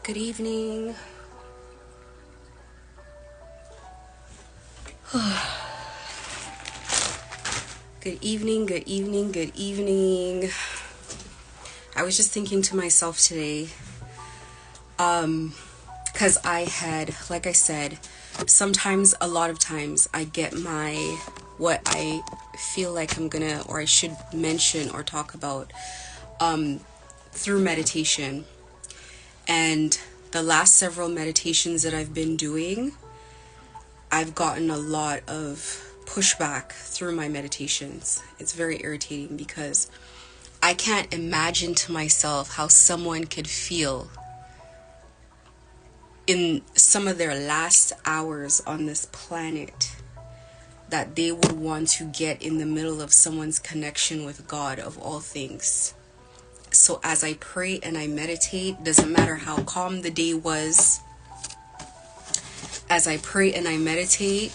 Good evening. Good evening, good evening, good evening. I was just thinking to myself today, because I had, like I said, a lot of times I get what I feel like I'm gonna, or I should mention or talk about, through meditation. And the last several meditations that I've been doing, I've gotten a lot of pushback through my meditations. It's very irritating because I can't imagine to myself how someone could feel in some of their last hours on this planet that they would want to get in the middle of someone's connection with God of all things. So as I pray and I meditate, doesn't matter how calm the day was, as I pray and I meditate,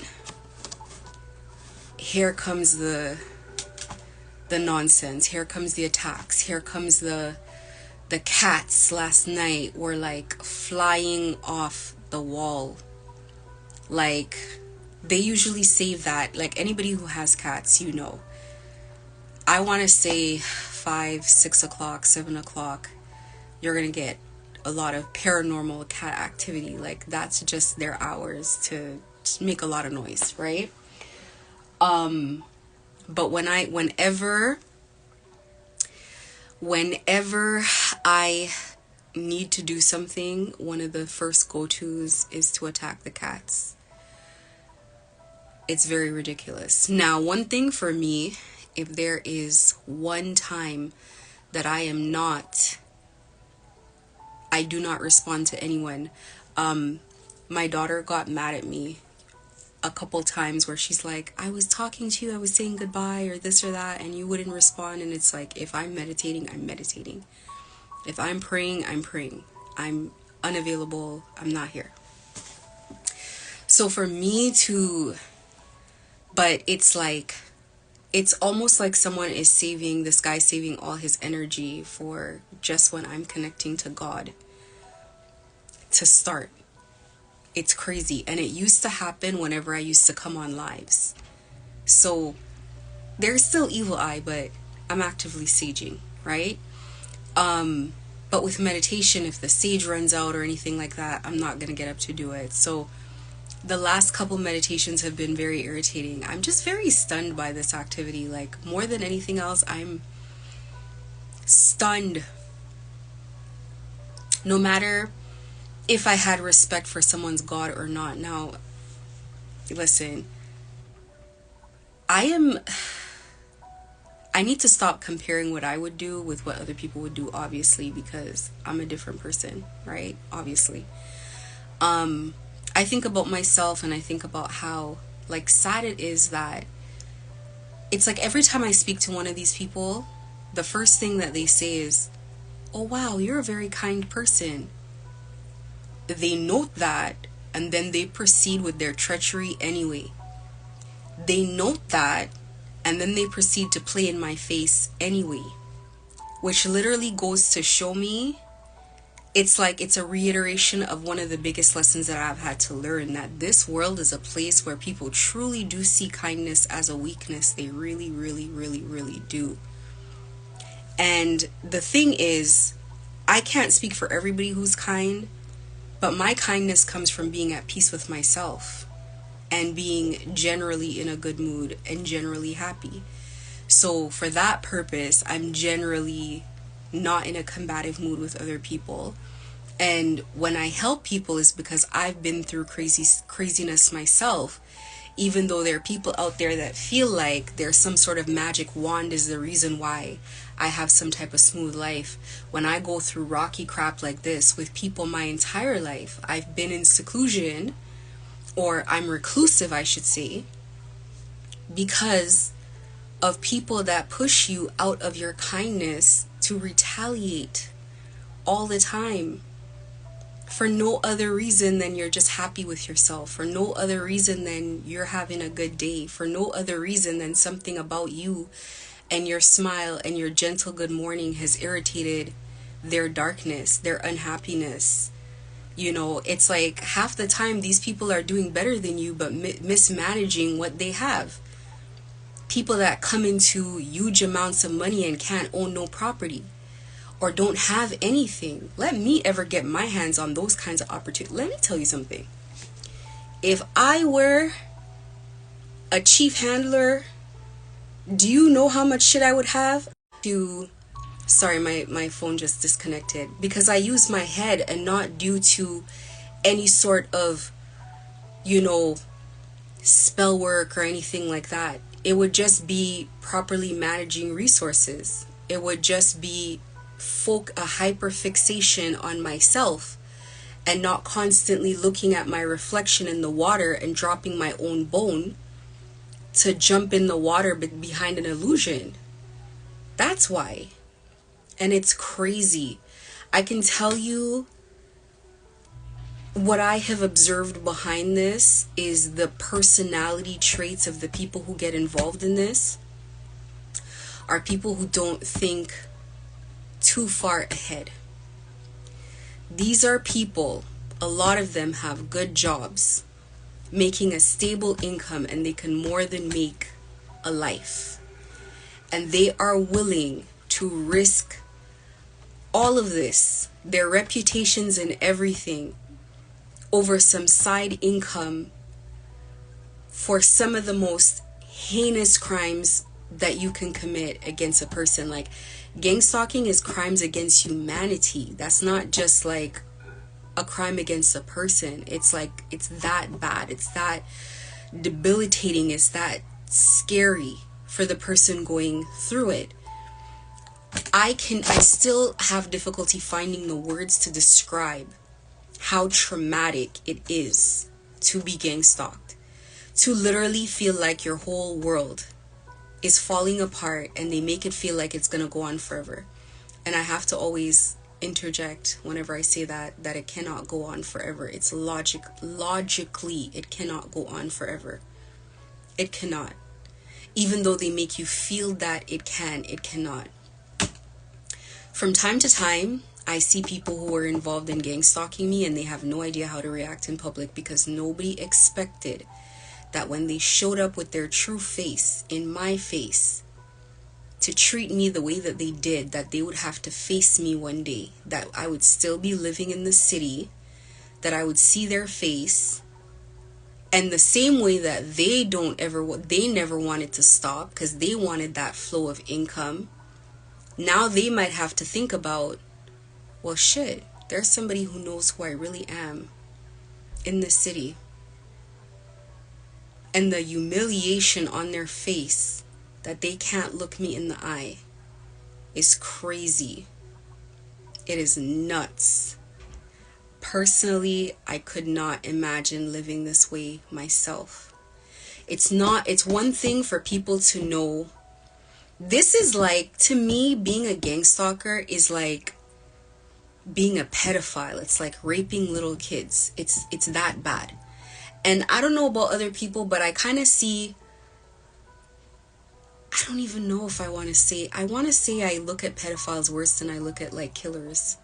here comes the nonsense. Here comes the attacks. Here comes the cats last night were like flying off the wall. Like, they usually save that. Like, anybody who has cats, you know. I want to say 5, 6 o'clock, 7 o'clock, you're going to get a lot of paranormal cat activity. Like, that's just their hours to make a lot of noise, right? But whenever I need to do something, one of the first go-tos is to attack the cats. It's very ridiculous. Now, one thing for me, if there is one time that I do not respond to anyone. My daughter got mad at me a couple times where she's like, I was talking to you, I was saying goodbye or this or that, and you wouldn't respond. And it's like, if I'm meditating, I'm meditating. If I'm praying, I'm praying. I'm unavailable, I'm not here. So for me to, but it's like, it's almost like this guy's saving all his energy for just when I'm connecting to God to start. It's crazy. And it used to happen whenever I used to come on lives. So there's still evil eye, but I'm actively saging, right? But with meditation, if the sage runs out or anything like that, I'm not going to get up to do it. So the last couple meditations have been very irritating. I'm just very stunned by this activity. Like, more than anything else, I'm stunned. No matter if I had respect for someone's God or not. Now, listen, I need to stop comparing what I would do with what other people would do, obviously, because I'm a different person, right? Obviously. I think about myself and I think about how, like, sad it is that it's like every time I speak to one of these people, the first thing that they say is, oh wow, you're a very kind person. They note that, and then they proceed with their treachery anyway. They note that, and then they proceed to play in my face anyway. Which literally goes to show me, it's like it's a reiteration of one of the biggest lessons that I've had to learn, that this world is a place where people truly do see kindness as a weakness. They really, really, really, really do. And the thing is, I can't speak for everybody who's kind, but my kindness comes from being at peace with myself and being generally in a good mood and generally happy. So for that purpose, I'm generally not in a combative mood with other people. And when I help people is because I've been through craziness myself. Even though there are people out there that feel like there's some sort of magic wand is the reason why I have some type of smooth life. When I go through rocky crap like this with people my entire life, I've been in seclusion, or I'm reclusive, I should say, because of people that push you out of your kindness to retaliate all the time. For no other reason than you're just happy with yourself. For no other reason than you're having a good day. For no other reason than something about you and your smile and your gentle good morning has irritated their darkness, their unhappiness. You know, it's like half the time these people are doing better than you, but mismanaging what they have. People that come into huge amounts of money and can't own no property or don't have anything. Let me ever get my hands on those kinds of opportunities. Let me tell you something. If I were a chief handler, do you know how much shit I would have? Sorry, my phone just disconnected. Because I use my head and not due to any sort of, you know, spell work or anything like that. It would just be properly managing resources. It would just be a hyper fixation on myself and not constantly looking at my reflection in the water and dropping my own bone to jump in the water behind an illusion. That's why. And it's crazy. I can tell you what I have observed behind this is the personality traits of the people who get involved in this are people who don't think too far ahead. These are people, a lot of them have good jobs, making a stable income, and they can more than make a life. And they are willing to risk all of this, their reputations and everything, over some side income for some of the most heinous crimes that you can commit against a person. Like, gang stalking is crimes against humanity. That's not just like a crime against a person. It's like, it's that bad. It's that debilitating. It's that scary for the person going through it. I still have difficulty finding the words to describe how traumatic it is to be gang stalked, to literally feel like your whole world is falling apart, and they make it feel like it's gonna go on forever. And I have to always interject whenever I say that it cannot go on forever. It's logically it cannot go on forever. It cannot. Even though they make you feel that it cannot. From time to time, I see people who are involved in gang stalking me and they have no idea how to react in public, because nobody expected that when they showed up with their true face, in my face, to treat me the way that they did, that they would have to face me one day, that I would still be living in the city, that I would see their face, and the same way that they never wanted to stop because they wanted that flow of income. Now they might have to think about, well, shit, there's somebody who knows who I really am in this city. And the humiliation on their face that they can't look me in the eye is crazy. It is nuts. Personally, I could not imagine living this way myself. It's one thing for people to know. This is like, to me, being a gang stalker is like being a pedophile. It's like raping little kids. It's that bad. And I don't know about other people, but I kind of see, I don't even know if I want to say I look at pedophiles worse than I look at like killers.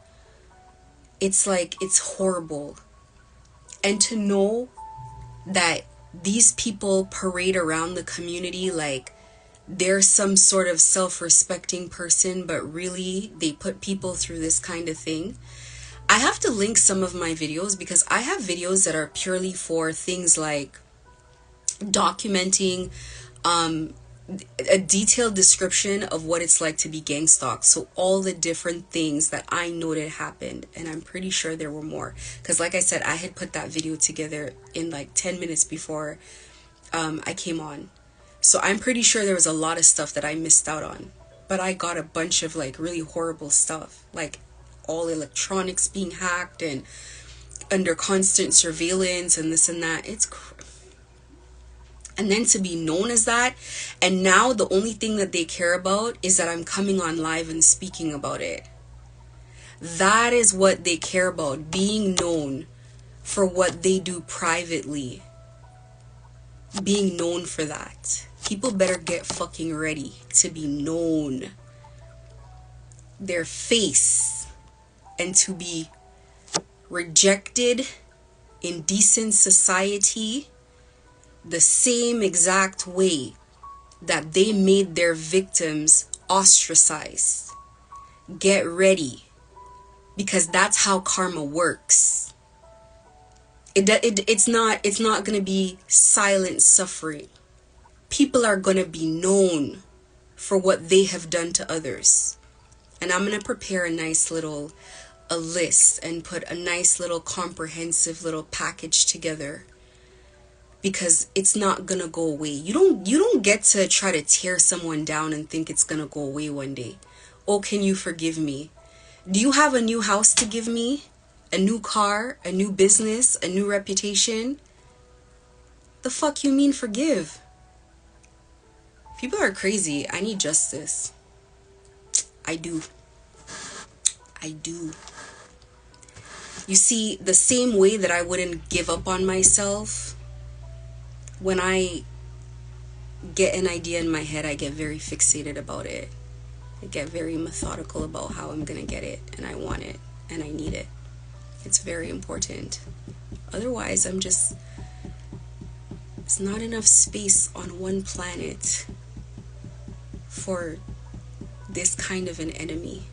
It's like, it's horrible. And to know that these people parade around the community like they're some sort of self-respecting person, but really they put people through this kind of thing. I have to link some of my videos because I have videos that are purely for things like documenting a detailed description of what it's like to be gang stalked. So all the different things that I noted happened, and I'm pretty sure there were more. Because like I said, I had put that video together in like 10 minutes before I came on. So I'm pretty sure there was a lot of stuff that I missed out on. But I got a bunch of like really horrible stuff. Like all electronics being hacked and under constant surveillance and this and that. And then to be known as that, and now the only thing that they care about is that I'm coming on live and speaking about it. That is what they care about, being known for what they do privately. Being known for that. People better get fucking ready to be known. Their face, and to be rejected in decent society the same exact way that they made their victims ostracized. Get ready, because that's how karma works. It's not going to be silent suffering. People are going to be known for what they have done to others. And I'm going to prepare a list and put a nice little comprehensive little package together, because it's not going to go away. You don't get to try to tear someone down and think it's going to go away one day. Oh, can you forgive me? Do you have a new house to give me? A new car, a new business, a new reputation? The fuck you mean forgive? People are crazy. I need justice. I do. You see, the same way that I wouldn't give up on myself, when I get an idea in my head, I get very fixated about it. I get very methodical about how I'm gonna get it, and I want it, and I need it. It's very important. Otherwise, it's not enough space on one planet for this kind of an enemy.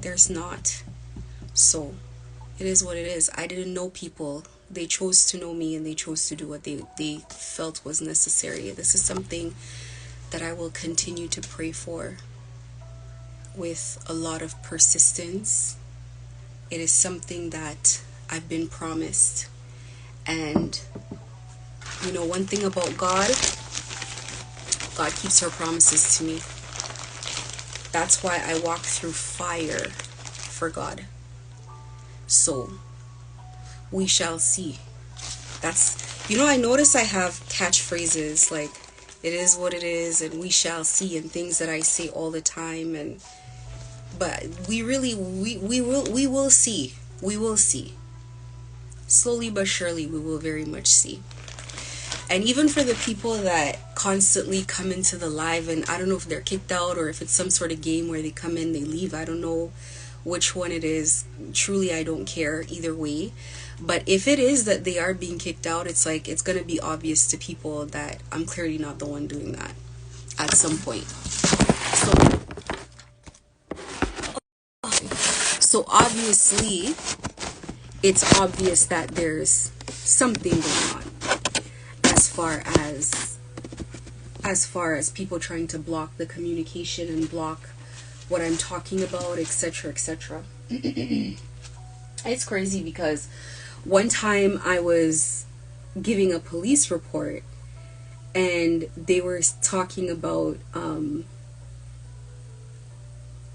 There's not. So, it is what it is. I didn't know people. They chose to know me, and they chose to do what they felt was necessary. This is something that I will continue to pray for with a lot of persistence. It is something that I've been promised. And one thing about God keeps her promises to me. That's why I walk through fire for God. So we shall see. I notice I have catchphrases like it is what it is and we shall see, and things that I say all the time, but we will see. We will see. Slowly but surely we will very much see. And even for the people that constantly come into the live, and I don't know if they're kicked out or if it's some sort of game where they come in, they leave, I don't know which one it is. Truly, I don't care either way. But if it is that they are being kicked out, it's going to be obvious to people that I'm clearly not the one doing that at some point. So obviously, it's obvious that there's something going on as far as people trying to block the communication and block what I'm talking about, etc., etc. It's crazy because one time I was giving a police report and they were talking about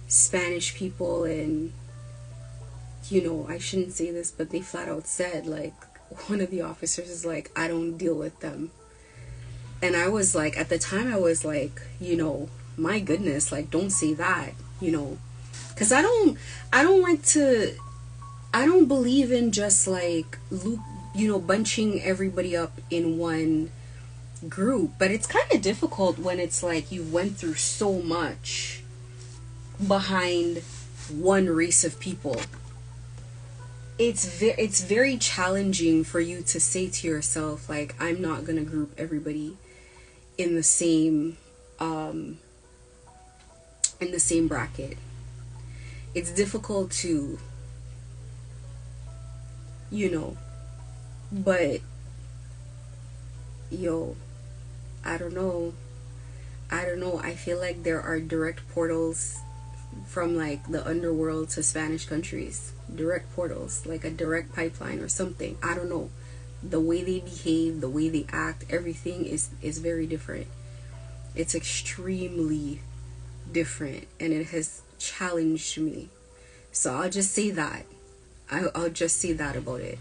Spanish people, and I shouldn't say this, but they flat out said, one of the officers is like, I don't deal with them. And I was like, at the time I was like, my goodness, don't say that, because I don't believe in just bunching everybody up in one group. But it's kind of difficult when it's you went through so much behind one race of people. It's very challenging for you to say to yourself, I'm not gonna group everybody in the same bracket. It's difficult to, but I don't know. I feel like there are direct portals from the underworld to Spanish countries. Direct portals, like a direct pipeline or something. I don't know. The way they behave, the way they act, everything is very different. It's extremely different, and it has challenged me. So I'll just say that. I'll just say that about it.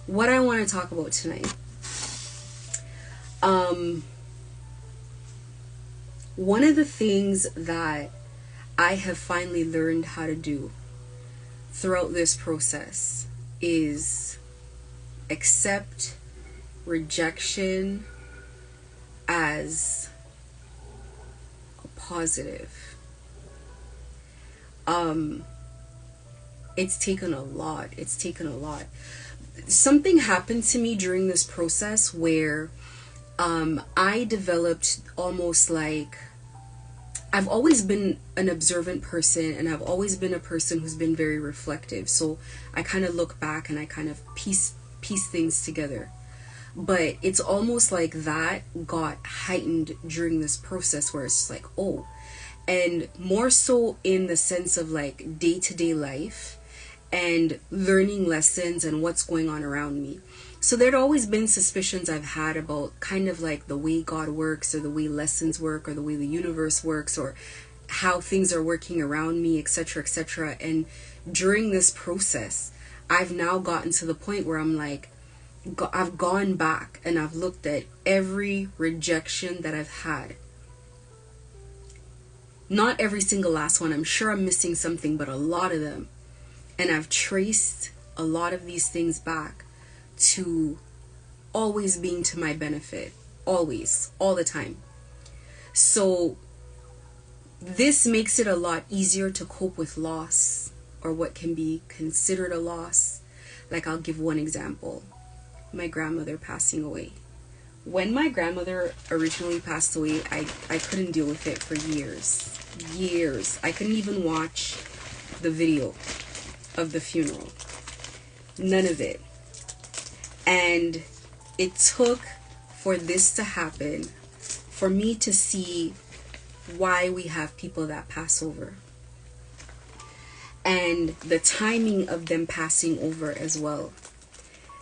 What I want to talk about tonight. One of the things that I have finally learned how to do throughout this process is accept rejection as a positive. It's taken a lot. It's taken a lot. Something happened to me during this process where I developed almost like, I've always been an observant person, and I've always been a person who's been very reflective. So I kind of look back and I kind of piece things together. But it's almost like that got heightened during this process where it's like, oh, and more so in the sense of like day-to-day life and learning lessons and what's going on around me. So there'd always been suspicions I've had about kind of like the way God works, or the way lessons work, or the way the universe works, or how things are working around me, etc., etc. And during this process, I've now gotten to the point where I'm like, I've gone back and I've looked at every rejection that I've had. Not every single last one. I'm sure I'm missing something, but a lot of them. And I've traced a lot of these things back to always being to my benefit. Always. All the time. So this makes it a lot easier to cope with loss, or what can be considered a loss. Like, I'll give one example. My grandmother passing away. When my grandmother originally passed away, I couldn't deal with it for years. Years. I couldn't even watch the video of the funeral. None of it. And it took for this to happen, for me to see why we have people that pass over. And the timing of them passing over as well.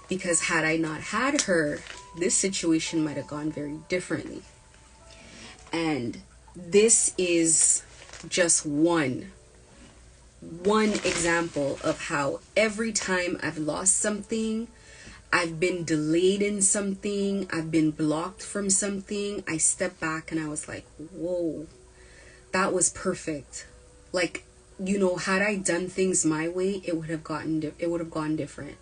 Because had I not had her, this situation might have gone very differently. And this is just one example of how every time I've lost something, I've been delayed in something, I've been blocked from something, I stepped back and I was like, whoa, that was perfect. Like, you know, had I done things my way, it would have gone differently.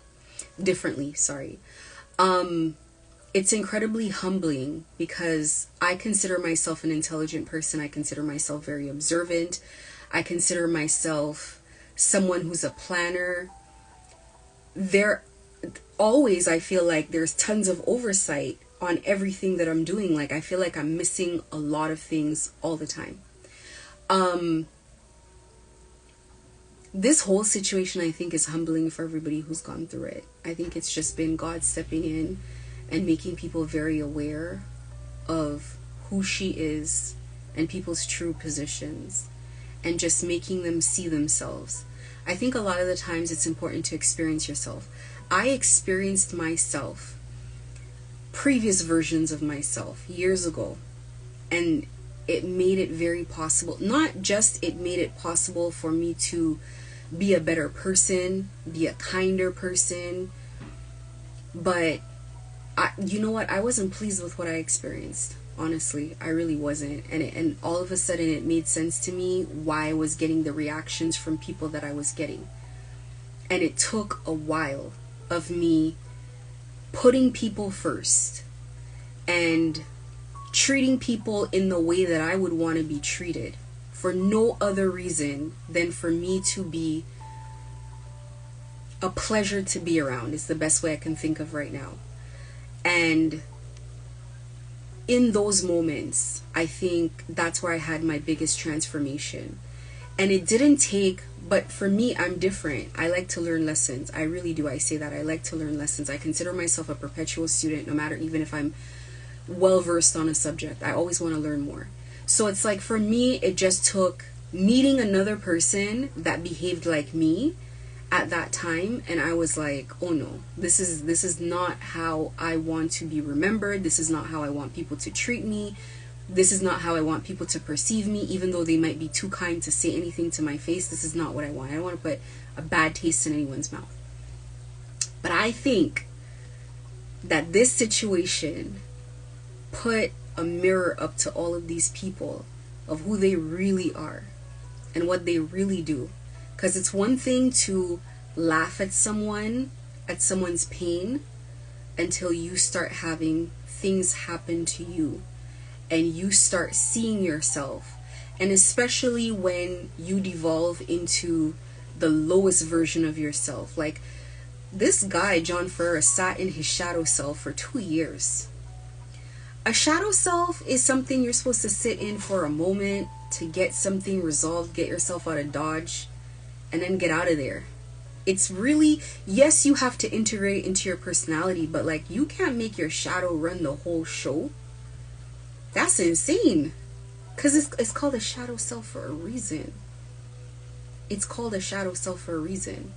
It's incredibly humbling, because I consider myself an intelligent person. I consider myself very observant. I consider myself someone who's a planner. Always, I feel like there's tons of oversight on everything that I'm doing. Like, I feel like I'm missing a lot of things all the time. This whole situation, I think, is humbling for everybody who's gone through it. I think it's just been God stepping in and making people very aware of who she is and people's true positions, and just making them see themselves. I think a lot of the times it's important to experience yourself. I experienced myself, previous versions of myself, years ago, and it made it very possible. Not just it made it possible for me to be a better person, be a kinder person, but you know what? I wasn't pleased with what I experienced. Honestly, I really wasn't. And all of a sudden it made sense to me why I was getting the reactions from people that I was getting. And it took a while of me putting people first and treating people in the way that I would want to be treated, for no other reason than for me to be a pleasure to be around, is the best way I can think of right now. And in those moments, I think that's where I had my biggest transformation. And it didn't take, but for me, I'm different. I like to learn lessons. I really do. I say that. I like to learn lessons. I consider myself a perpetual student, no matter, even if I'm well versed on a subject. I always want to learn more. So it's like, for me, it just took meeting another person that behaved like me at that time, and I was like, oh no, this is not how I want to be remembered. This is not how I want people to treat me. This is not how I want people to perceive me, even though they might be too kind to say anything to my face. This is not what I want. I don't want to put a bad taste in anyone's mouth. But I think that this situation put a mirror up to all of these people of who they really are and what they really do. Because it's one thing to laugh at someone's pain, until you start having things happen to you and you start seeing yourself. And especially when you devolve into the lowest version of yourself. Like, this guy, John Ferreira, sat in his shadow self for 2 years. A shadow self is something you're supposed to sit in for a moment to get something resolved, get yourself out of Dodge, and then get out of there. It's really, yes, you have to integrate into your personality, but like, you can't make your shadow run the whole show. That's insane. Because it's called a shadow self for a reason. It's called a shadow self for a reason.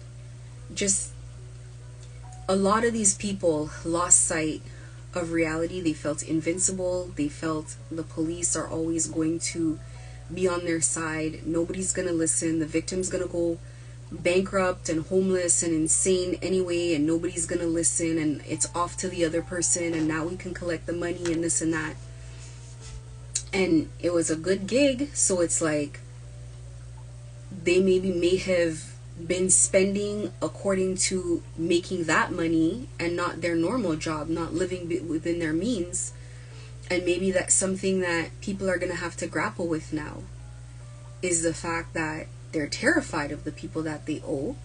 Just, a lot of these people lost sight of reality. They felt invincible. They felt the police are always going to be on their side. Nobody's going to listen. The victim's going to go bankrupt and homeless and insane anyway, and nobody's going to listen, and it's off to the other person, and now we can collect the money and this and that. And it was a good gig, so it's like they may have been spending according to making that money and not their normal job, not living within their means. And maybe that's something that people are going to have to grapple with now, is the fact that they're terrified of the people that they owe.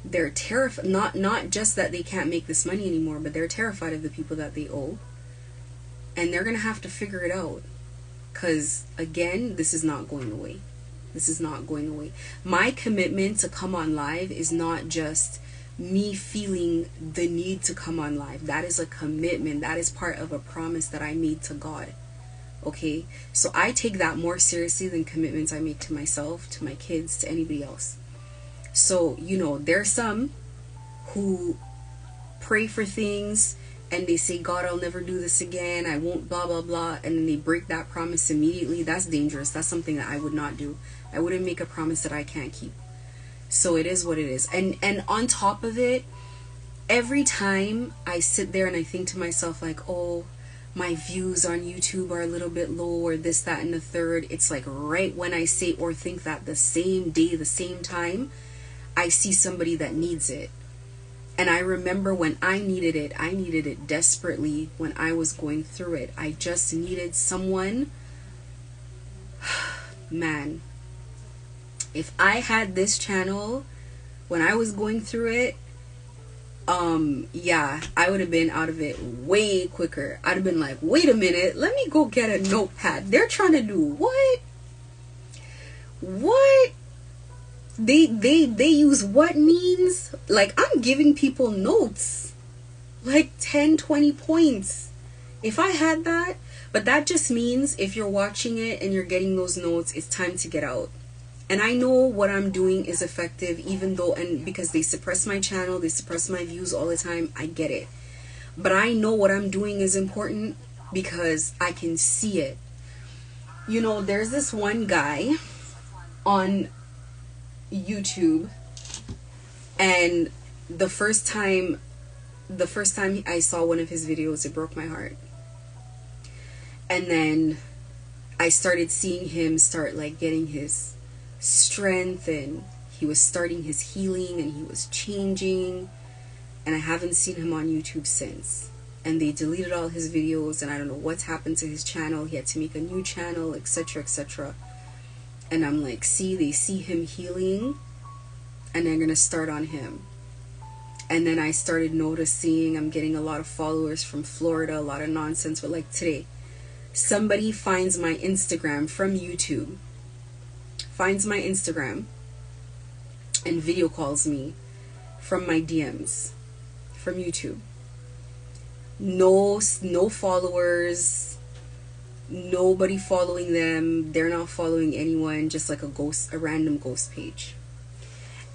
They're terrified, not just that they can't make this money anymore, but they're terrified of the people that they owe. And they're going to have to figure it out. Because, again, this is not going away. This is not going away. My commitment to come on live is not just me feeling the need to come on live. That is a commitment. That is part of a promise that I made to God. Okay? So I take that more seriously than commitments I make to myself, to my kids, to anybody else. So, you know, there's some who pray for things and they say, God, I'll never do this again. I won't, blah, blah, blah. And then they break that promise immediately. That's dangerous. That's something that I would not do. I wouldn't make a promise that I can't keep. So it is what it is. And on top of it, every time I sit there and I think to myself like, oh, my views on YouTube are a little bit low, or this, that, and the third, it's like right when I say or think that, the same day, the same time, I see somebody that needs it. And I remember when I needed it desperately when I was going through it. I just needed someone. Man, if I had this channel when I was going through it, yeah, I would have been out of it way quicker. I'd have been like, wait a minute, let me go get a notepad. They're trying to do what? What? They use what means? Like, I'm giving people notes, like 10, 20 points. If I had that, but that just means if you're watching it and you're getting those notes, it's time to get out. And I know what I'm doing is effective, even though, and because they suppress my channel, they suppress my views all the time, I get it. But I know what I'm doing is important because I can see it. You know, there's this one guy on YouTube, and the first time I saw one of his videos, it broke my heart. And then I started seeing him start like getting his strength, and he was starting his healing, and he was changing, and I haven't seen him on YouTube since. And they deleted all his videos, and I don't know what's happened to his channel. He had to make a new channel, etc., etc. And I'm like, see, they see him healing, and they're gonna start on him. And then I started noticing I'm getting a lot of followers from Florida, a lot of nonsense. But like today, somebody finds my Instagram from YouTube, finds my Instagram, and video calls me from my DMs from YouTube. No followers, nobody following them, they're not following anyone, just like a random ghost page.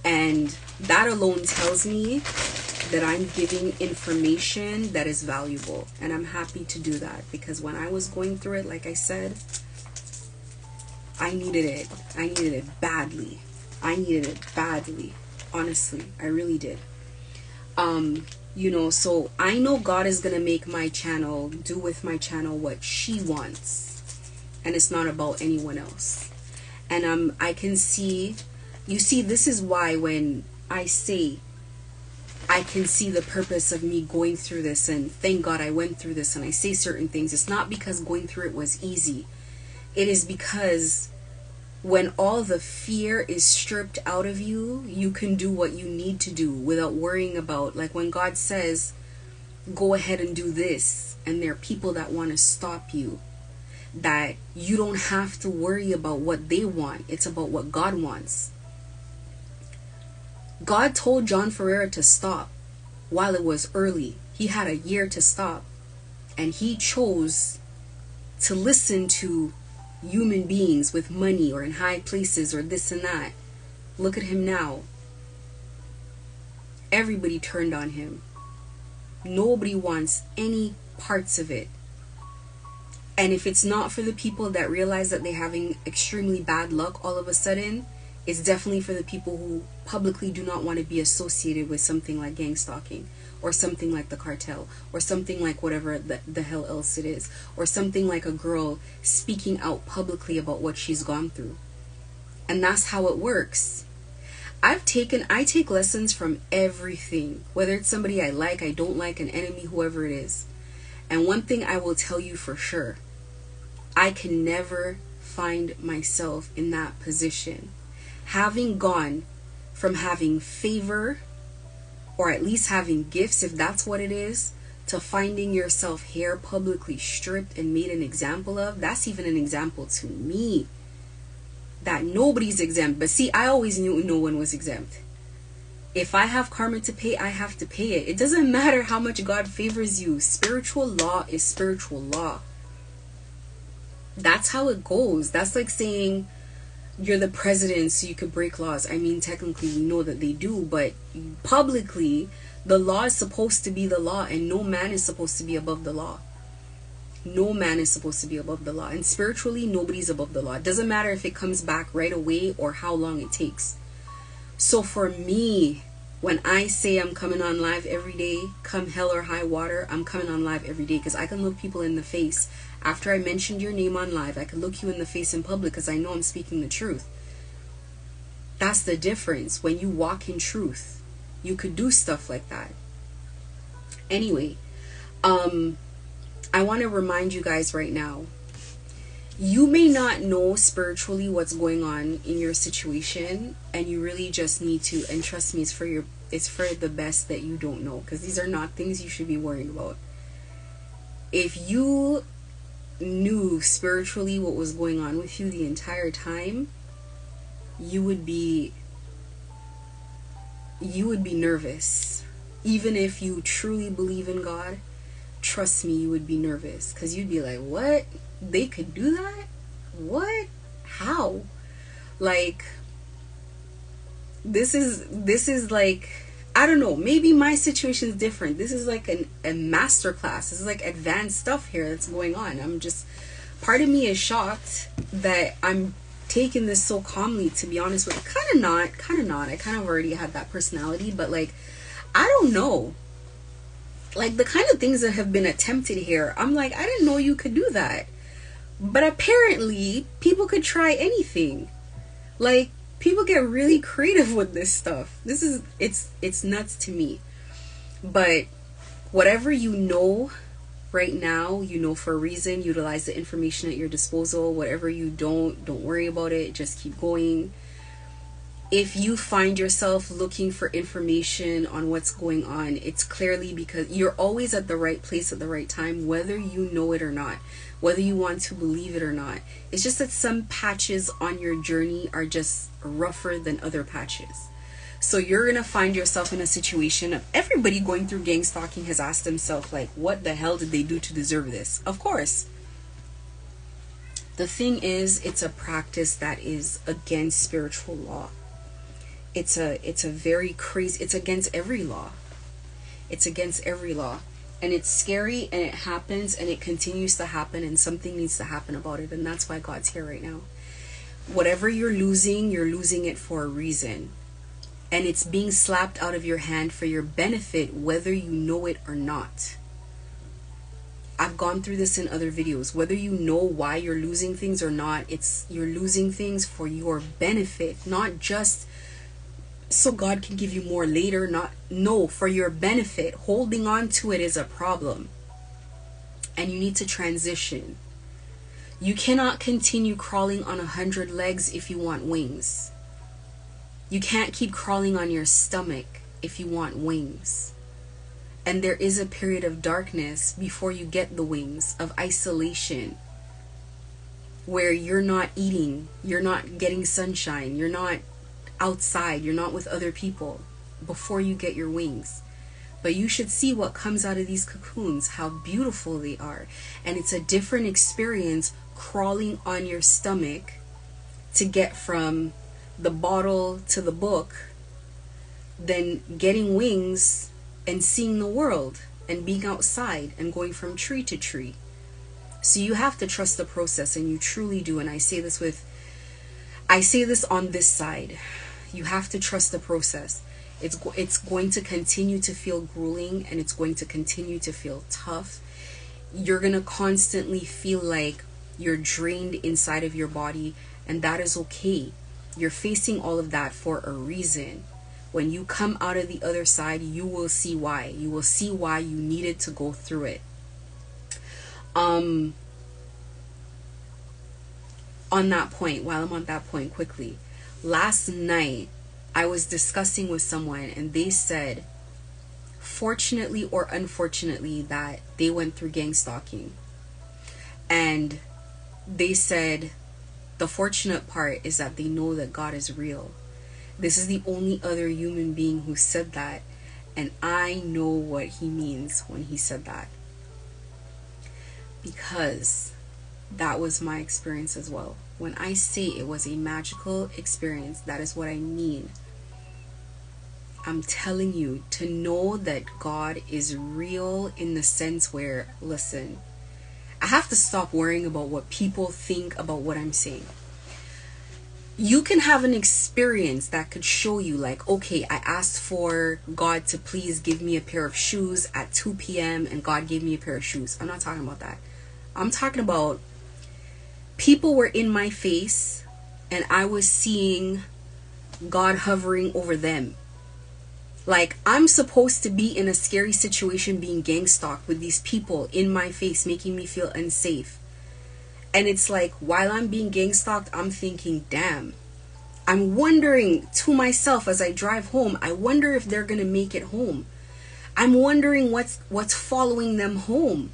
And that alone tells me that I'm giving information that is valuable, and I'm happy to do that, because when I was going through it, like I said, I needed it badly. Honestly, I really did. You know, so I know God is gonna make my channel, do with my channel what she wants, and it's not about anyone else. And I can see, you see, this is why when I say I can see the purpose of me going through this, and thank God I went through this, and I say certain things, it's not because going through it was easy. It is because When all the fear is stripped out of you, you can do what you need to do without worrying about, like when God says, go ahead and do this, and there are people that want to stop you, that you don't have to worry about what they want. It's about what God wants. God told John Ferreira to stop while it was early. He had a year to stop, and he chose to listen to human beings with money or in high places or this and that. Look at him now. Everybody turned on him. Nobody wants any parts of it. And if it's not for the people that realize that they're having extremely bad luck all of a sudden, it's definitely for the people who publicly do not want to be associated with something like gang stalking, or something like the cartel, or something like whatever the hell else it is, or something like a girl speaking out publicly about what she's gone through. And that's how it works. I take lessons from everything, whether it's somebody I like, I don't like, an enemy, whoever it is. And one thing I will tell you for sure, I can never find myself in that position. Having gone from having favor, or at least having gifts, if that's what it is, to finding yourself here publicly stripped and made an example of, that's even an example to me that nobody's exempt. But see, I always knew no one was exempt. If I have karma to pay, I have to pay it. It doesn't matter how much God favors you. Spiritual law is spiritual law. That's how it goes. That's like saying you're the president so you could break laws. I mean, technically we know that they do, but publicly the law is supposed to be the law, and no man is supposed to be above the law. No man is supposed to be above the law. And spiritually, nobody's above the law. It doesn't matter if it comes back right away or how long it takes. So for me, when I say I'm coming on live every day, come hell or high water, I'm coming on live every day, because I can look people in the face. After I mentioned your name on live, I can look you in the face in public because I know I'm speaking the truth. That's the difference. When you walk in truth, you could do stuff like that. Anyway, I want to remind you guys right now, you may not know spiritually what's going on in your situation, and you really just need to, and trust me, it's for the best that you don't know, because these are not things you should be worrying about. If you knew spiritually what was going on with you the entire time, you would be nervous. Even if you truly believe in God, trust me, you would be nervous, because you'd be like, what? They could do that? What? How? Like, this is like, I don't know, maybe my situation is different. This is like a master class. This is like advanced stuff here that's going on. I'm just, part of me is shocked that I'm taking this so calmly, to be honest with you. Kind of not. I kind of already had that personality, but like, I don't know. Like, the kind of things that have been attempted here, I'm like, I didn't know you could do that. But apparently, people could try anything. Like, people get really creative with this stuff. It's nuts to me. But whatever you know right now, you know for a reason. Utilize the information at your disposal. Whatever you don't worry about it. Just keep going. If you find yourself looking for information on what's going on, it's clearly because you're always at the right place at the right time, whether you know it or not, whether you want to believe it or not. It's just that some patches on your journey are just rougher than other patches. So you're going to find yourself in a situation of everybody going through gang stalking has asked themselves, like, what the hell did they do to deserve this? Of course. The thing is, it's a practice that is against spiritual law. It's a very crazy, it's against every law. It's against every law. And it's scary, and it happens, and it continues to happen, and something needs to happen about it. And that's why God's here right now. Whatever you're losing it for a reason. And it's being slapped out of your hand for your benefit, whether you know it or not. I've gone through this in other videos. Whether you know why you're losing things or not, you're losing things for your benefit, not just so God can give you more later. No, for your benefit. Holding on to it is a problem, and you need to transition. You cannot continue crawling on 100 legs if you want wings. You can't keep crawling on your stomach if you want wings. And there is a period of darkness before you get the wings, of isolation, where you're not eating, you're not getting sunshine, you're not outside, you're not with other people, before you get your wings. But you should see what comes out of these cocoons, how beautiful they are. And it's a different experience crawling on your stomach to get from the bottle to the book than getting wings and seeing the world and being outside and going from tree to tree. So you have to trust the process, and you truly do. And I say this on this side. You have to trust the process. It's going to continue to feel grueling, and it's going to continue to feel tough. You're going to constantly feel like you're drained inside of your body, and that is okay. You're facing all of that for a reason. When you come out of the other side, you will see why. You will see why you needed to go through it. On that point, while I'm on that point quickly, last night I was discussing with someone, and they said, fortunately or unfortunately, that they went through gang stalking. And they said the fortunate part is that they know that God is real. This is the only other human being who said that, and I know what he means when he said that, because that was my experience as well. When I say it was a magical experience, that is what I mean. I'm telling you, to know that God is real, in the sense where, listen, I have to stop worrying about what people think about what I'm saying. You can have an experience that could show you, like, okay, I asked for God to please give me a pair of shoes at 2 p.m. and God gave me a pair of shoes. I'm not talking about that. I'm talking about people were in my face and I was seeing God hovering over them. Like, I'm supposed to be in a scary situation being gang stalked with these people in my face, making me feel unsafe. And it's like, while I'm being gang stalked, I'm thinking, damn. I'm wondering to myself as I drive home, I wonder if they're going to make it home. I'm wondering what's following them home.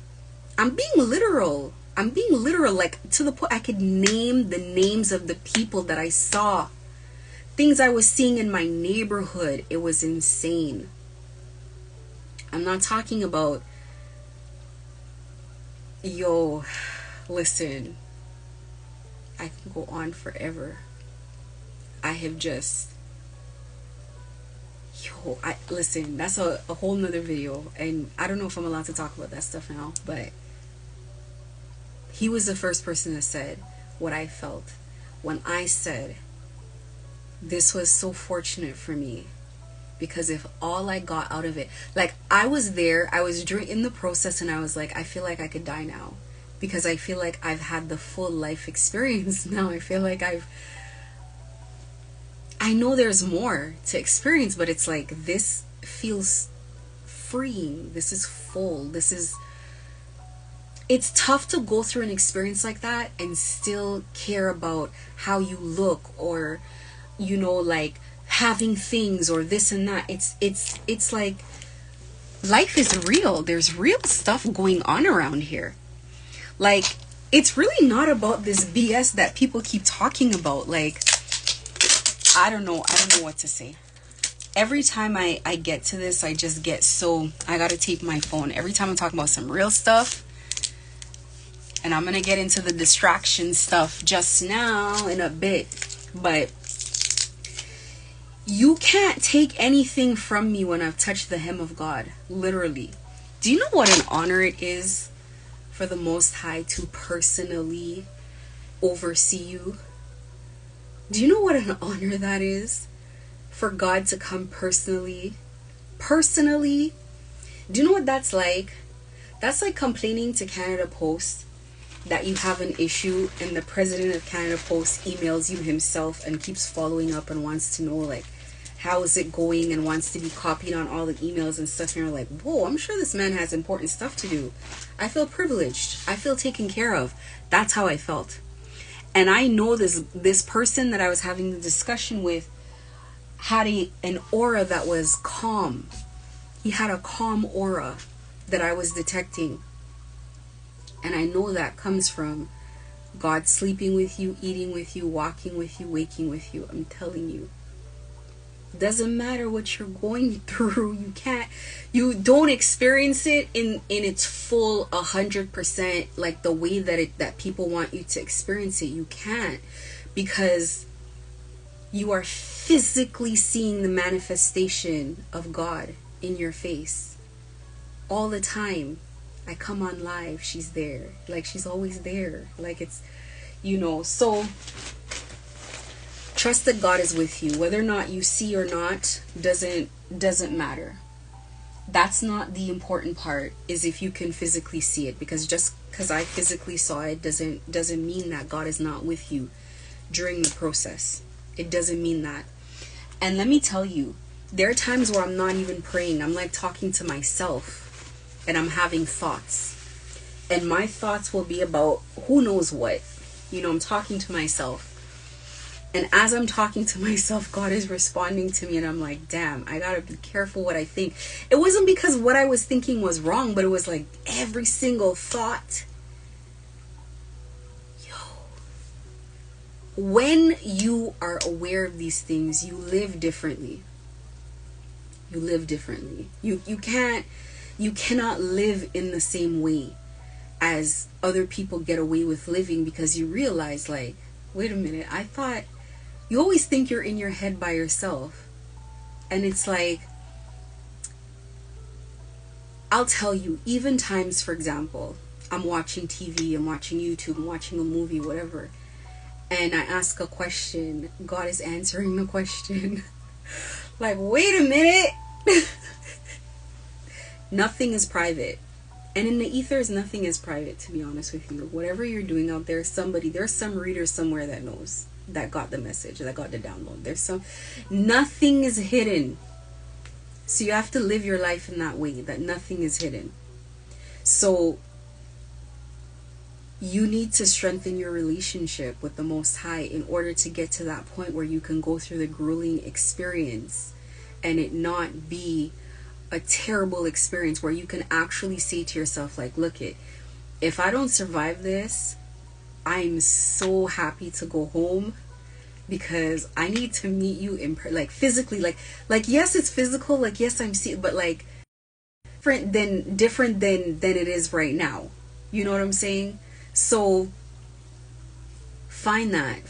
I'm being literal. Like, to the point I could name the names of the people that I saw. Things I was seeing in my neighborhood. It was insane. I'm not talking about, listen, I can go on forever. I have just, listen, that's a whole nother video, and I don't know if I'm allowed to talk about that stuff now, but he was the first person that said what I felt when I said, this was so fortunate for me, because if all I got out of it, like, I was there, I was in the process, and I was like, I feel like I could die now, because I feel like I've had the full life experience now. I feel like I know there's more to experience, but it's like, this feels freeing. This is full. It's tough to go through an experience like that and still care about how you look, or, like, having things or this and that. It's like, life is real. There's real stuff going on around here. Like, it's really not about this BS that people keep talking about. Like, I don't know what to say. Every time I get to this, I just get so, I gotta tape my phone. Every time I'm talking about some real stuff, and I'm gonna get into the distraction stuff just now in a bit, but you can't take anything from me when I've touched the hem of God, literally. Do you know what an honor it is for the Most High to personally oversee you? Do you know what an honor that is? For God to come personally? Do you know what that's like? That's like complaining to Canada Post that you have an issue, and the president of Canada Post emails you himself and keeps following up and wants to know, like, how is it going, and wants to be copied on all the emails and stuff. And you're like, whoa, I'm sure this man has important stuff to do. I feel privileged. I feel taken care of. That's how I felt. And I know this person that I was having the discussion with had an aura that was calm. He had a calm aura that I was detecting. And I know that comes from God sleeping with you, eating with you, walking with you, waking with you. I'm telling you. Doesn't matter what you're going through. You don't experience it in its full 100%, like the way that people want you to experience it. You can't, because you are physically seeing the manifestation of God in your face all the time. I come on live, she's there. Like, she's always there. Like, it's, so trust that God is with you. Whether or not you see or not doesn't matter. That's not the important part, is if you can physically see it, because just because I physically saw it doesn't mean that God is not with you during the process. It doesn't mean that. And let me tell you, there are times where I'm not even praying. I'm like talking to myself and I'm having thoughts. And my thoughts will be about who knows what. I'm talking to myself. And as I'm talking to myself, God is responding to me, and I'm like, damn, I gotta be careful what I think. It wasn't because what I was thinking was wrong, but it was like every single thought. When you are aware of these things, you live differently. You live differently. You cannot live in the same way as other people get away with living, because you realize, like, wait a minute, I thought, you always think you're in your head by yourself. And it's like, I'll tell you, even times, for example, I'm watching TV, I'm watching YouTube, I'm watching a movie, whatever, and I ask a question, God is answering the question. Like, wait a minute. Nothing is private. And in the ethers, nothing is private, to be honest with you. Whatever you're doing out there, there's some reader somewhere that knows, that got the message, that got the download. Nothing is hidden. So you have to live your life in that way, that nothing is hidden. So you need to strengthen your relationship with the Most High in order to get to that point where you can go through the grueling experience and it not be a terrible experience, where you can actually say to yourself, like, look, if I don't survive this, I'm so happy to go home, because I need to meet you in like physically, like yes, it's physical, like yes, I'm seeing, but like different than it is right now. You know what I'm saying? So find that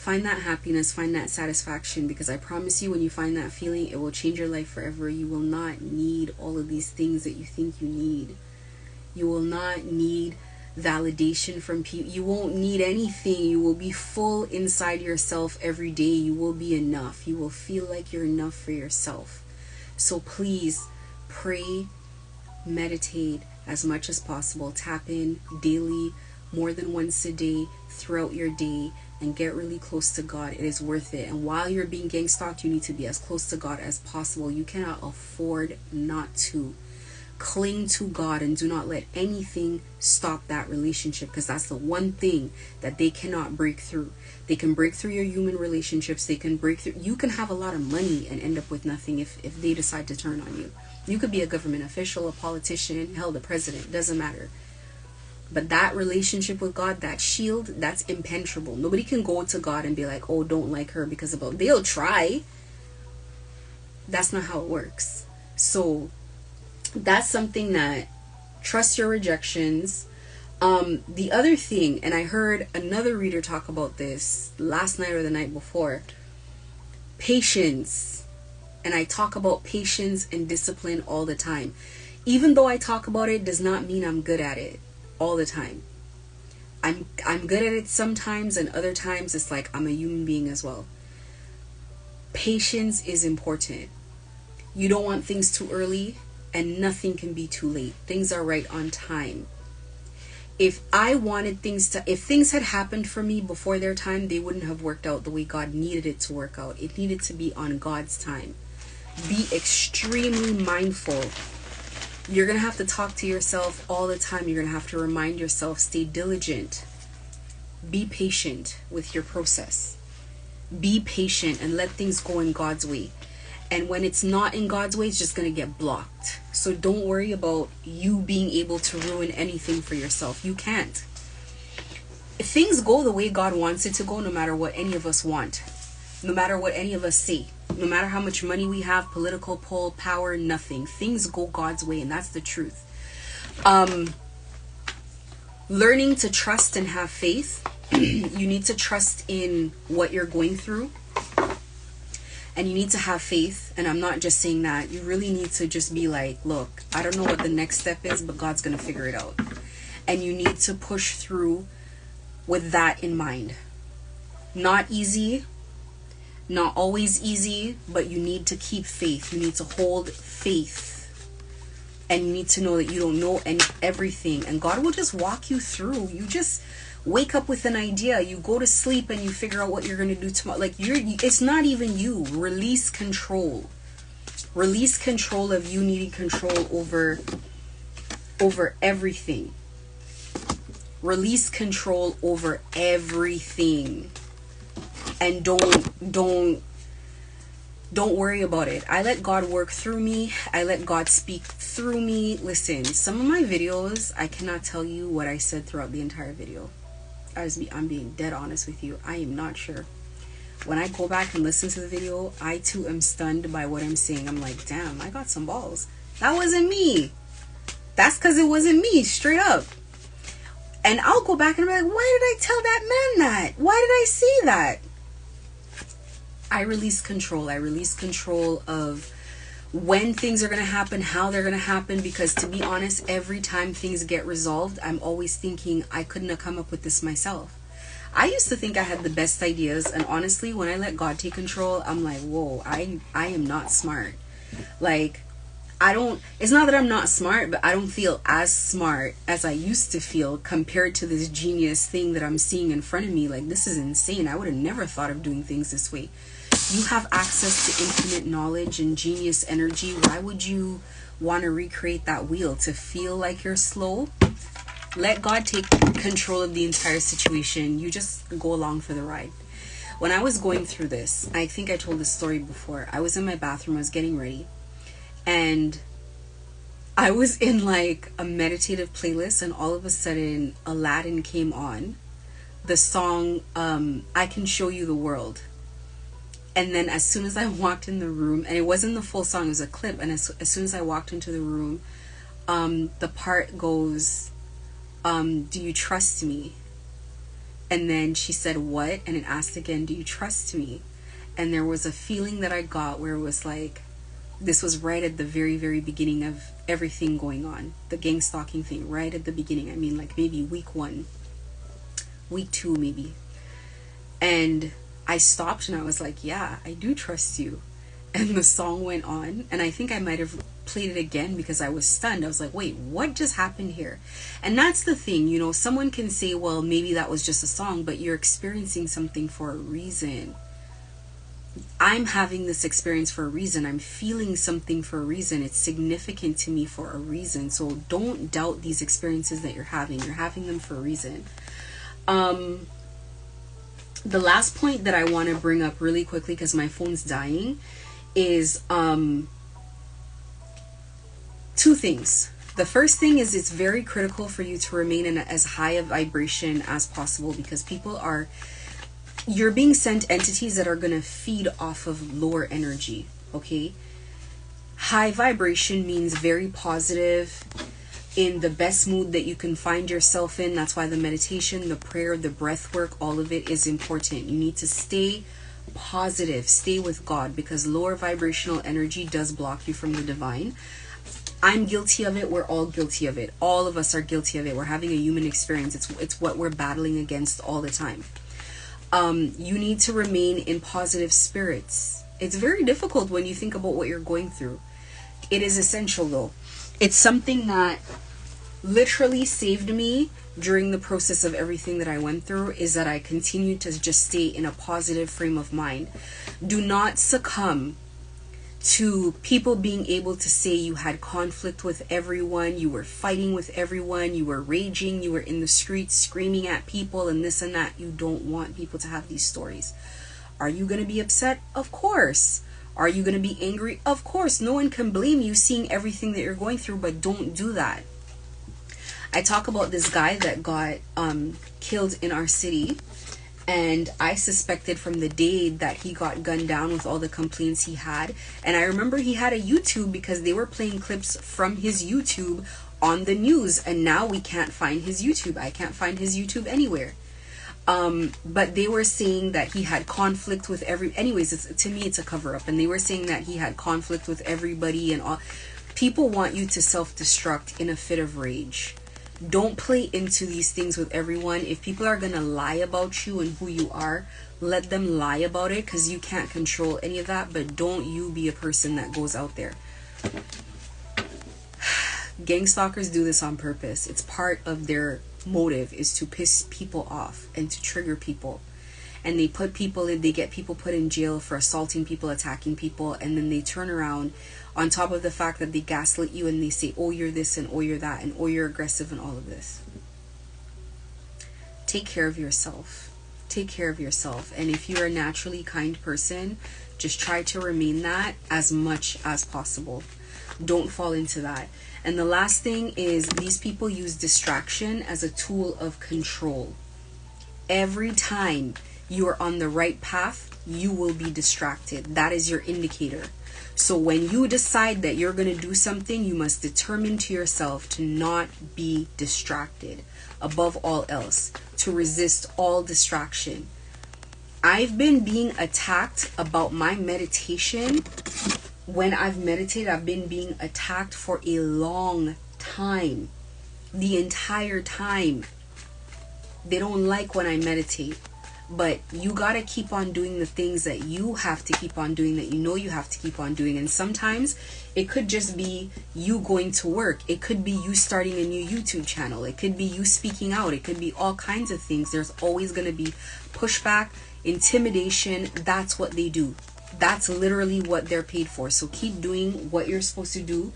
happiness, find that satisfaction, because I promise you, when you find that feeling, it will change your life forever. You will not need all of these things that you think you need. You will not need validation from people. You won't need anything. You will be full inside yourself every day. You will be enough. You will feel like you're enough for yourself. So please pray, meditate as much as possible. Tap in daily, more than once a day, throughout your day, and get really close to God. It is worth it. And while you're being gang stalked, you need to be as close to God as possible. You cannot afford not to. Cling to God and do not let anything stop that relationship, because that's the one thing that they cannot break through. They can break through your human relationships. They can break through. You can have a lot of money and end up with nothing if they decide to turn on you. You could be a government official, a politician, hell, the president. Doesn't matter. But that relationship with God, that shield, that's impenetrable. Nobody can go to God and be like, oh, don't like her because of, they'll try. That's not how it works. So that's something that, trust your rejections. The other thing, and I heard another reader talk about this last night or the night before, patience. And I talk about patience and discipline all the time. Even though I talk about it, does not mean I'm good at it all the time. I'm good at it sometimes, and other times it's like I'm a human being as well. Patience is important. You don't want things too early, and nothing can be too late. Things are right on time. If things had happened for me before their time, they wouldn't have worked out the way God needed it to work out. It needed to be on God's time. Be extremely mindful. You're going to have to talk to yourself all the time. You're going to have to remind yourself, stay diligent. Be patient with your process. Be patient and let things go in God's way. And when it's not in God's way, it's just going to get blocked. So don't worry about you being able to ruin anything for yourself. You can't. If things go the way God wants it to go, no matter what any of us want, no matter what any of us say, no matter how much money we have, political pull, power, nothing. Things go God's way, and that's the truth. Learning to trust and have faith. You need to trust in what you're going through. And you need to have faith. And I'm not just saying that. You really need to just be like, look, I don't know what the next step is, but God's going to figure it out. And you need to push through with that in mind. Not easy. Not always easy, but you need to keep faith. You need to hold faith. And you need to know that you don't know everything. And God will just walk you through. You just wake up with an idea. You go to sleep and you figure out what you're going to do tomorrow. Like, it's not even you. Release control. Release control of you needing control over everything. Release control over everything. And don't worry about it. I let God work through me. I let God speak through me. Listen, some of my videos, I cannot tell you what I said throughout the entire video. I'm being dead honest with you. I am not sure. When I go back and listen to the video, I too am stunned by what I'm saying. I'm like, damn, I got some balls. That wasn't me. That's because it wasn't me, straight up. And I'll go back and be like, why did I tell that man that? Why did I say that? I release control. I release control of when things are going to happen, how they're going to happen. Because to be honest, every time things get resolved, I'm always thinking, I couldn't have come up with this myself. I used to think I had the best ideas. And honestly, when I let God take control, I'm like, whoa, I am not smart. Like, it's not that I'm not smart, but I don't feel as smart as I used to feel compared to this genius thing that I'm seeing in front of me. Like, this is insane. I would have never thought of doing things this way. You have access to infinite knowledge and genius energy. Why would you want to recreate that wheel to feel like you're slow? Let God take control of the entire situation. You just go along for the ride. When I was going through this, I think I told this story before. I was in my bathroom. I was getting ready. And I was in like a meditative playlist, and all of a sudden Aladdin came on. The song, I Can Show You the World. And then as soon as I walked in the room, and it wasn't the full song, it was a clip. And as soon as I walked into the room, the part goes, do you trust me? And then she said, what? And it asked again, do you trust me? And there was a feeling that I got where it was like, this was right at the very, very beginning of everything going on. The gang stalking thing, right at the beginning. I mean, like maybe week 1, week 2 maybe. And I stopped and I was like, yeah, I do trust you. And the song went on. And I think I might have played it again because I was stunned. I was like, wait, what just happened here? And that's the thing, you know, someone can say, well, maybe that was just a song, but you're experiencing something for a reason. I'm having this experience for a reason. I'm feeling something for a reason. It's significant to me for a reason. So don't doubt these experiences that you're having. You're having them for a reason. The last point that I want to bring up really quickly, because my phone's dying, is 2 things. The first thing is it's very critical for you to remain in as high a vibration as possible, because you're being sent entities that are going to feed off of lower energy, okay? High vibration means very positive, in the best mood that you can find yourself in. That's why the meditation, the prayer, the breath work, all of it is important. You need to stay positive, stay with God, because lower vibrational energy does block you from the divine. I'm guilty of it. We're all guilty of it. All of us are guilty of it. We're having a human experience. It's what we're battling against all the time. You need to remain in positive spirits. It's very difficult when you think about what you're going through. It is essential though. It's something that literally saved me during the process of everything that I went through, is that I continued to just stay in a positive frame of mind. Do not succumb to people being able to say you had conflict with everyone, you were fighting with everyone, you were raging, you were in the streets screaming at people and this and that. You don't want people to have these stories. Are you going to be upset? Of course. Are you going to be angry? Of course. No one can blame you seeing everything that you're going through, but don't do that. I talk about this guy that got killed in our city, and I suspected from the day that he got gunned down with all the complaints he had. And I remember he had a YouTube because they were playing clips from his YouTube on the news, and now we can't find his YouTube. I can't find his YouTube anywhere. But they were saying that he had conflict with anyways, to me it's a cover-up, and they were saying that he had conflict with everybody and all. People want you to self-destruct in a fit of rage. Don't play into these things with everyone. If people are gonna lie about you and who you are, let them lie about it, because you can't control any of that. But don't you be a person that goes out there. Gang stalkers do this on purpose. It's part of their motive, is to piss people off and to trigger people. And they put people in, they get people put in jail for assaulting people, attacking people, and then they turn around on top of the fact that they gaslit you and they say, oh, you're this and oh, you're that and oh, you're aggressive and all of this. Take care of yourself. Take care of yourself. And if you're a naturally kind person, just try to remain that as much as possible. Don't fall into that. And the last thing is, these people use distraction as a tool of control. Every time you are on the right path, you will be distracted. That is your indicator. So when you decide that you're going to do something, you must determine to yourself to not be distracted. Above all else, to resist all distraction. I've been being attacked about my meditation. When I've meditated, I've been being attacked for a long time. The entire time. They don't like when I meditate. But you gotta keep on doing the things that you have to keep on doing, that you know you have to keep on doing. And sometimes it could just be you going to work. It could be you starting a new YouTube channel. It could be you speaking out. It could be all kinds of things. There's always gonna be pushback, intimidation. That's what they do. That's literally what they're paid for. So keep doing what you're supposed to do,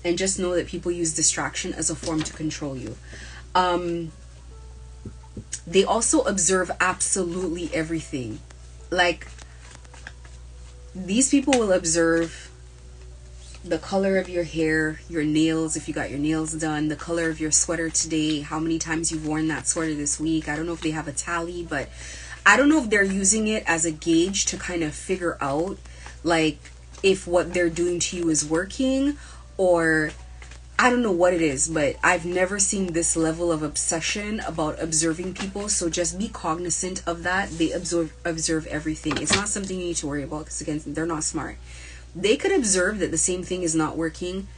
and just know that people use distraction as a form to control you. They also observe absolutely everything. Like, these people will observe the color of your hair, your nails, if you got your nails done, the color of your sweater today, how many times you've worn that sweater this week. I don't know if they have a tally, but I don't know if they're using it as a gauge to kind of figure out, like, if what they're doing to you is working, or I don't know what it is, but I've never seen this level of obsession about observing people. So just be cognizant of that. They observe everything. It's not something you need to worry about, because again, they're not smart. They could observe that the same thing is not working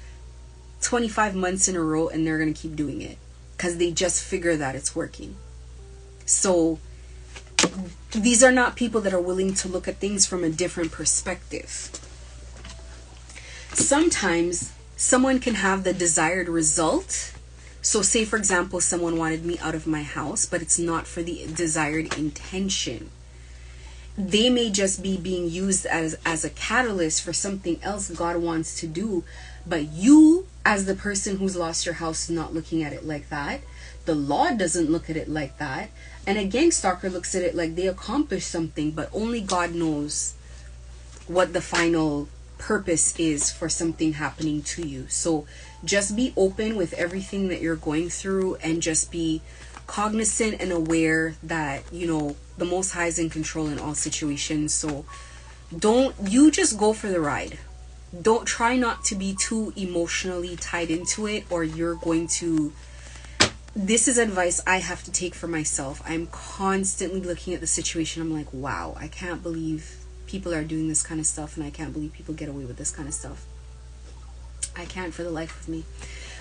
25 months in a row, and they're going to keep doing it because they just figure that it's working. So these are not people that are willing to look at things from a different perspective. Sometimes someone can have the desired result. So say, for example, someone wanted me out of my house, but it's not for the desired intention. They may just be being used as a catalyst for something else God wants to do. But you, as the person who's lost your house, is not looking at it like that. The law doesn't look at it like that. And a gang stalker looks at it like they accomplished something, but only God knows what the final purpose is for something happening to you. So just be open with everything that you're going through, and just be cognizant and aware that, you know, the Most High is in control in all situations. So you just go for the ride. Don't try not to be too emotionally tied into it, or you're going to. This is advice I have to take for myself. I'm constantly looking at the situation. I'm like, wow, I can't believe people are doing this kind of stuff, and I can't believe people get away with this kind of stuff. I can't for the life of me.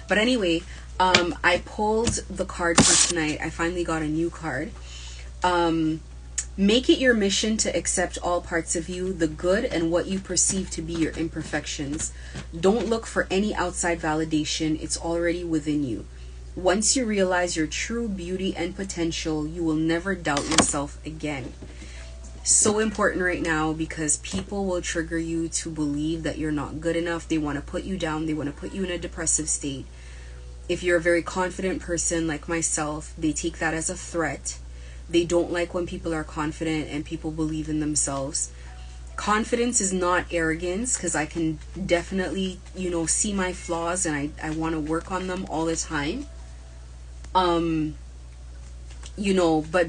But anyway, I pulled the card for tonight. I finally got a new card. Make it your mission to accept all parts of you, the good and what you perceive to be your imperfections. Don't look for any outside validation. It's already within you. Once you realize your true beauty and potential, you will never doubt yourself again. So important right now, because people will trigger you to believe that you're not good enough. They want to put you down. They want to put you in a depressive state. If you're a very confident person like myself, they take that as a threat. They don't like when people are confident and people believe in themselves. Confidence is not arrogance, because I can definitely, see my flaws, and I want to work on them all the time. But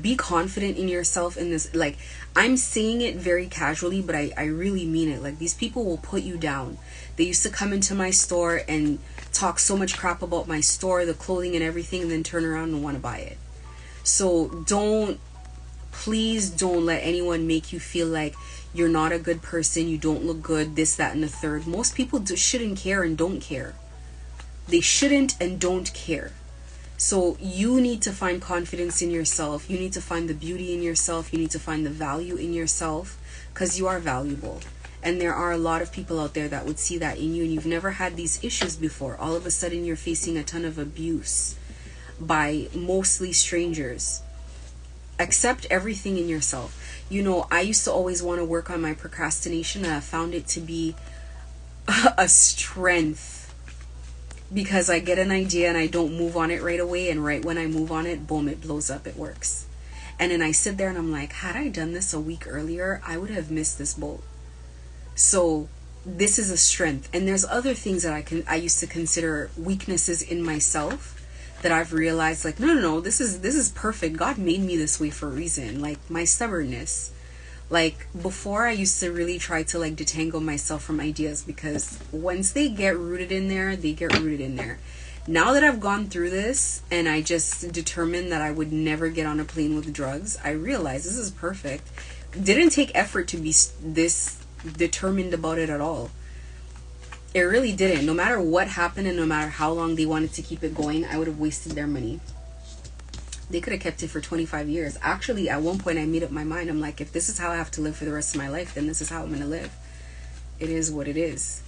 be confident in yourself in this. Like, I'm saying it very casually, but I really mean it. Like, these people will put you down. They used to come into my store and talk so much crap about my store, the clothing and everything, and then turn around and want to buy it. So please don't let anyone make you feel like you're not a good person, you don't look good, this, that, and the third. Most people shouldn't care and don't care. They shouldn't and don't care. So you need to find confidence in yourself. You need to find the beauty in yourself. You need to find the value in yourself, because you are valuable. And there are a lot of people out there that would see that in you, and you've never had these issues before. All of a sudden you're facing a ton of abuse by mostly strangers. Accept everything in yourself. I used to always want to work on my procrastination, and I found it to be a strength, because I get an idea and I don't move on it right away, and right when I move on it, boom, it blows up, it works. And then I sit there and I'm like, had I done this a week earlier, I would have missed this boat. So this is a strength. And there's other things that I used to consider weaknesses in myself, that I've realized, like, no, this is perfect. God made me this way for a reason. Like, my stubbornness. Like, before, I used to really try to, like, detangle myself from ideas, because once they get rooted in there, they get rooted in there. Now that I've gone through this, and I just determined that I would never get on a plane with drugs, I realized this is perfect. Didn't take effort to be this determined about it at all. It really didn't. No matter what happened and no matter how long they wanted to keep it going, I would have wasted their money. They could have kept it for 25 years. Actually, at one point I made up my mind. I'm like, if this is how I have to live for the rest of my life, then this is how I'm going to live. It is what it is.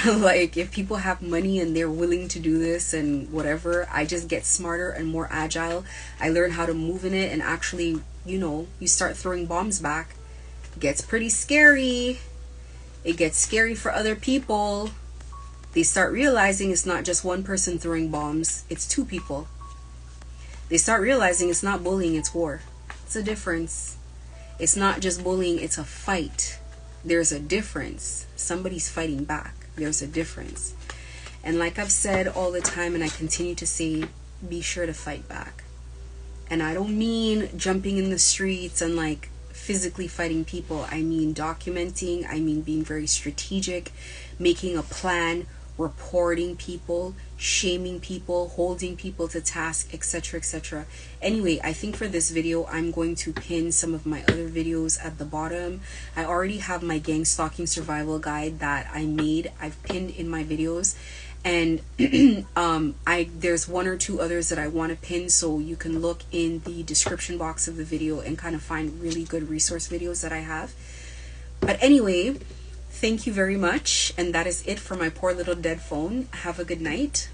Like, if people have money and they're willing to do this and whatever, I just get smarter and more agile. I learn how to move in it, and actually, you start throwing bombs back. It gets pretty scary. It gets scary for other people. They start realizing it's not just one person throwing bombs, it's two people. They start realizing it's not bullying, it's war. It's a difference. It's not just bullying, it's a fight. There's a difference. Somebody's fighting back. There's a difference. And like I've said all the time, and I continue to say, be sure to fight back. And I don't mean jumping in the streets and like physically fighting people. I mean documenting. I mean being very strategic, making a plan, reporting people, shaming people, holding people to task, etc., etc. Anyway, I think for this video, I'm going to pin some of my other videos at the bottom. I already have my gang stalking survival guide that I made. I've pinned in my videos, and there's one or two others that I want to pin, so you can look in the description box of the video and kind of find really good resource videos that I have. But anyway, thank you very much, and that is it for my poor little dead phone. Have a good night.